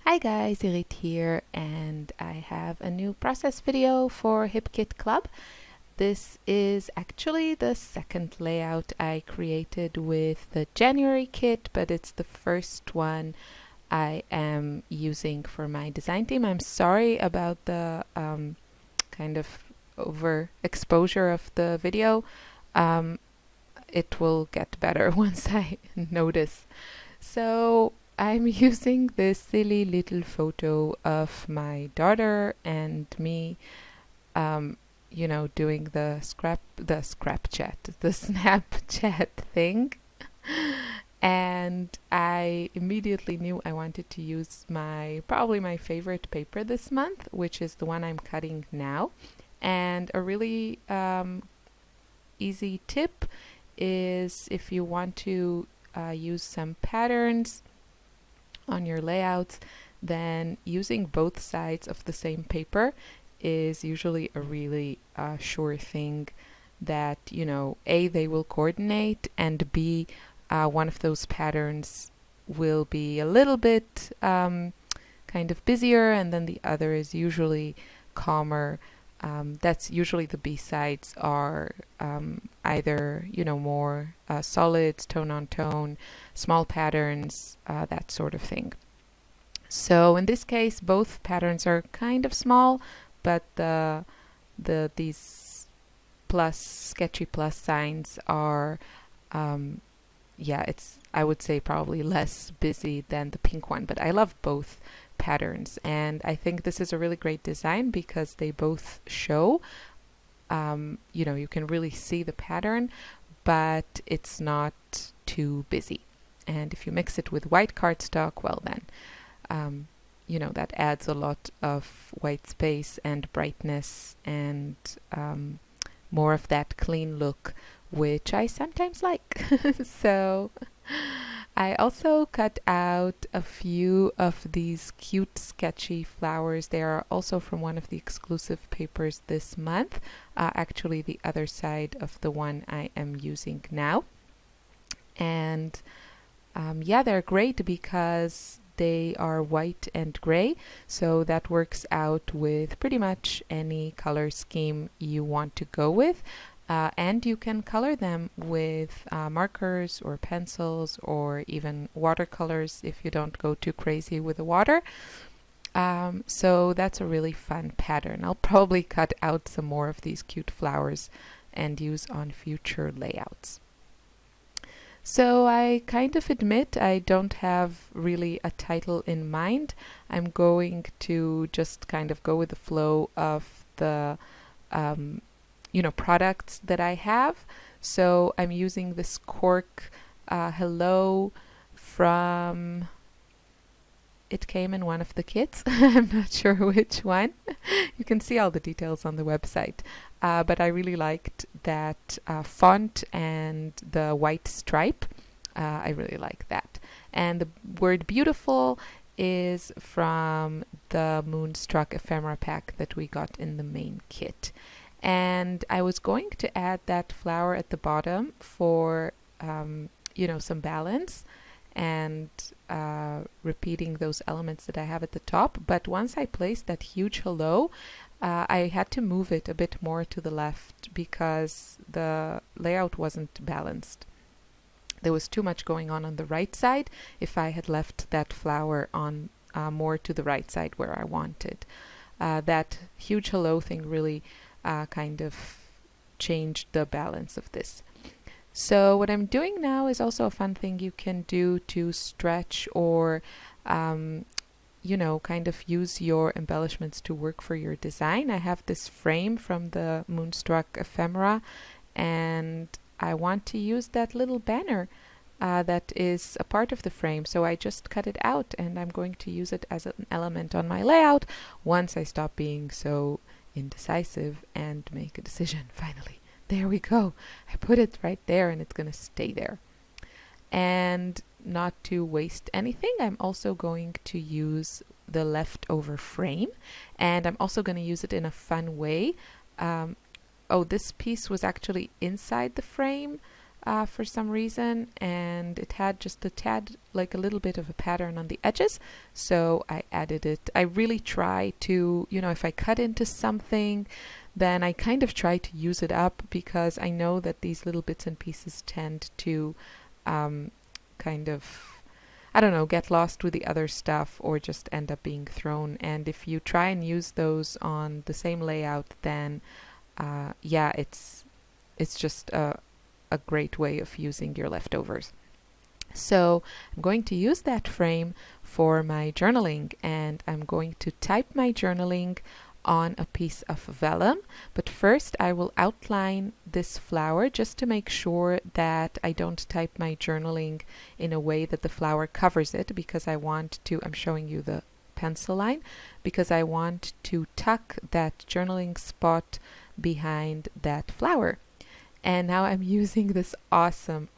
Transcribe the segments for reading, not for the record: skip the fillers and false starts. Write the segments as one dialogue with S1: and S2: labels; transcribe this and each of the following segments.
S1: Hi guys, Irit here, and I have a new process video for HipKit Club. This is actually the second layout I created with the January kit, but it's the first one I am using for my design team. I'm sorry about the kind of overexposure of the video. It will get better once I notice. So I'm using this silly little photo of my daughter and me, doing the Snapchat thing. And I immediately knew I wanted to use probably my favorite paper this month, which is the one I'm cutting now. And a really easy tip is if you want to use some patterns on your layouts, then using both sides of the same paper is usually a really sure thing that, A, they will coordinate, and B, one of those patterns will be a little bit kind of busier, and then the other is usually calmer. That's usually the B sides are either more solids, tone on tone, small patterns, that sort of thing. So in this case, both patterns are kind of small, but these sketchy plus signs are it's, I would say, probably less busy than the pink one, but I love both patterns, and I think this is a really great design because they both show you can really see the pattern, but it's not too busy. And if you mix it with white cardstock, well then that adds a lot of white space and brightness and more of that clean look, which I sometimes like. So I also cut out a few of these cute sketchy flowers. They are also from one of the exclusive papers this month, actually the other side of the one I am using now. And they're great because they are white and gray, so that works out with pretty much any color scheme you want to go with. And you can color them with markers or pencils or even watercolors if you don't go too crazy with the water. So that's a really fun pattern. I'll probably cut out some more of these cute flowers and use on future layouts. So I kind of admit I don't have really a title in mind. I'm going to just kind of go with the flow of the products that I have. So I'm using this cork Hello from, it came in one of the kits. I'm not sure which one. You can see all the details on the website. But I really liked that font and the white stripe. I really like that. And the word beautiful is from the Moonstruck ephemera pack that we got in the main kit. And I was going to add that flower at the bottom for, some balance and repeating those elements that I have at the top. But once I placed that huge hello, I had to move it a bit more to the left because the layout wasn't balanced. There was too much going on the right side if I had left that flower on more to the right side where I wanted. That huge hello thing really kind of changed the balance of this. So what I'm doing now is also a fun thing you can do to stretch or kind of use your embellishments to work for your design. I have this frame from the Moonstruck ephemera, and I want to use that little banner that is a part of the frame. So I just cut it out, and I'm going to use it as an element on my layout once I stop being so indecisive and make a decision. Finally, there we go. I put it right there, and it's going to stay there. And not to waste anything, I'm also going to use the leftover frame, and I'm also going to use it in a fun way. This piece was actually inside the frame, for some reason, and it had just a tad, like a little bit of a pattern on the edges, so I added it. I really try to, if I cut into something, then I kind of try to use it up, because I know that these little bits and pieces tend to kind of, I don't know, get lost with the other stuff or just end up being thrown. And if you try and use those on the same layout, then yeah, it's just a great way of using your leftovers. So I'm going to use that frame for my journaling, and I'm going to type my journaling on a piece of vellum. But first I will outline this flower just to make sure that I don't type my journaling in a way that the flower covers it, because I want to, I'm showing you the pencil line, because I want to tuck that journaling spot behind that flower. And now I'm using this awesome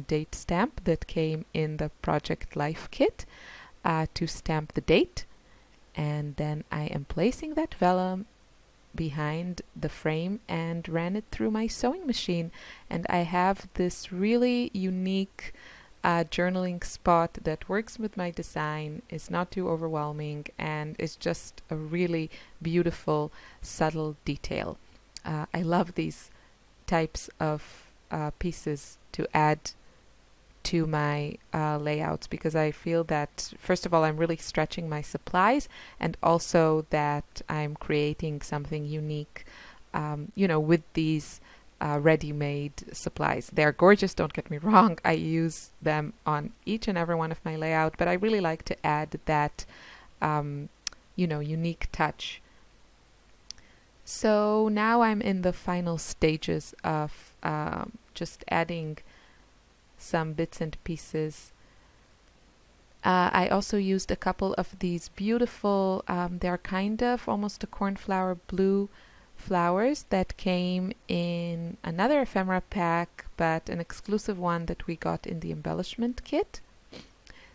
S1: date stamp that came in the Project Life kit to stamp the date. And then I am placing that vellum behind the frame and ran it through my sewing machine. And I have this really unique journaling spot that works with my design, is not too overwhelming, and is just a really beautiful, subtle detail. I love these types of pieces to add to my layouts, because I feel that, first of all, I'm really stretching my supplies, and also that I'm creating something unique, with these ready-made supplies. They're gorgeous, don't get me wrong. I use them on each and every one of my layout, but I really like to add that, unique touch. So now I'm in the final stages of just adding some bits and pieces. I also used a couple of these beautiful, they're kind of almost a cornflower blue flowers that came in another ephemera pack, but an exclusive one that we got in the embellishment kit.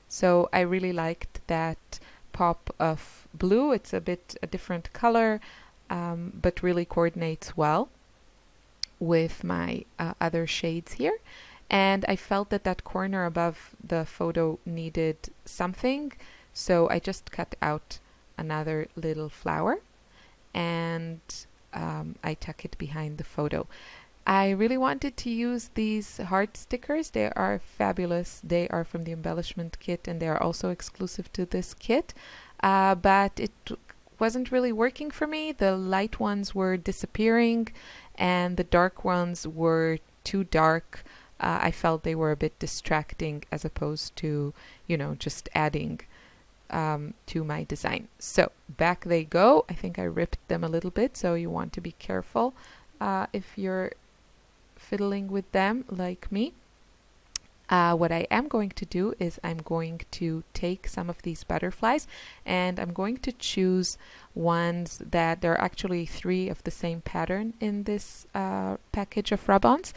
S1: So I really liked that pop of blue. It's a bit a different color, but really coordinates well with my other shades here. And I felt that that corner above the photo needed something, so I just cut out another little flower, and I tuck it behind the photo. I really wanted to use these heart stickers. They are fabulous. They are from the embellishment kit, and they are also exclusive to this kit, but it wasn't really working for me. The light ones were disappearing, and the dark ones were too dark. I felt they were a bit distracting, as opposed to, just adding to my design. So back they go. I think I ripped them a little bit, so you want to be careful if you're fiddling with them like me. What I am going to do is I'm going to take some of these butterflies, and I'm going to choose ones that there are actually 3 of the same pattern in this package of rub-ons,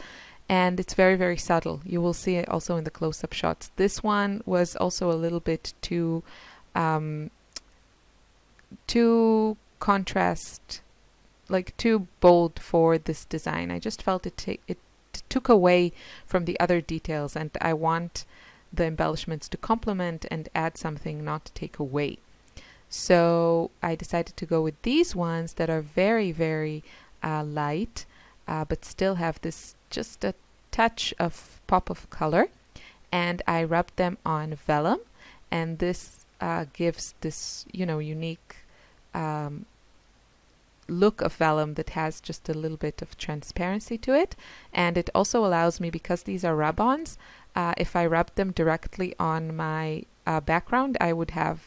S1: and it's very, very subtle. You will see it also in the close-up shots. This one was also a little bit too contrast, like too bold for this design. I just felt it took away from the other details, and I want the embellishments to complement and add something, not to take away. So I decided to go with these ones that are very, very light, but still have this just a touch of pop of color, and I rubbed them on vellum, and this gives this unique look of vellum that has just a little bit of transparency to it. And it also allows me, because these are rub-ons, if I rub them directly on my background, I would have,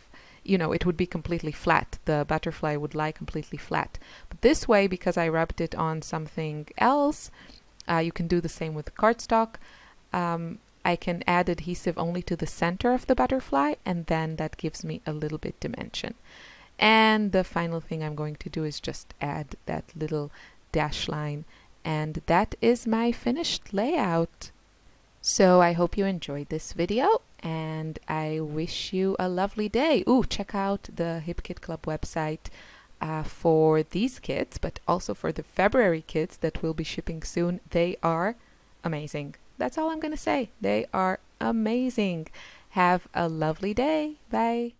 S1: it would be completely flat. The butterfly would lie completely flat. But this way, because I rubbed it on something else, you can do the same with cardstock. I can add adhesive only to the center of the butterfly, and then that gives me a little bit dimension. And the final thing I'm going to do is just add that little dash line, and that is my finished layout. So I hope you enjoyed this video, and I wish you a lovely day. Ooh, check out the Hip Kit Club website for these kits, but also for the February kits that will be shipping soon. They are amazing. That's all I'm going to say. They are amazing. Have a lovely day. Bye.